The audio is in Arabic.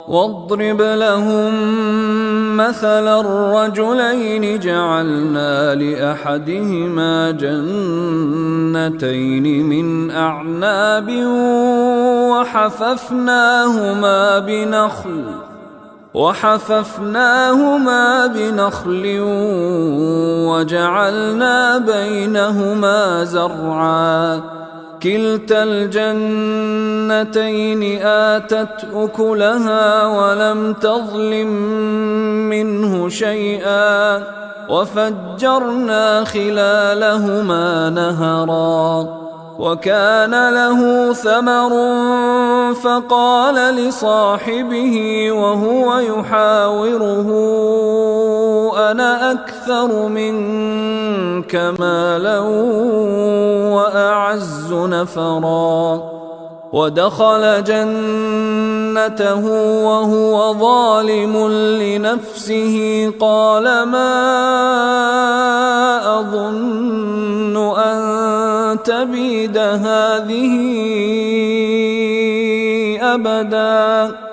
واضرب لهم مثلا الرجلين جعلنا لأحدهما جنتين من أعناب وحففناهما بنخل وجعلنا بينهما زرعا كلتا الجنتين آتت أكلها ولم تظلم منه شيئا وفجرنا خلالهما نهرا وكان له ثمر فقال لصاحبه وهو يحاوره أنا أكثر منك مالا وأعز نفرا ودخل جنته وهو ظالم لنفسه قال ما أظن أن تبيد هذه أبدا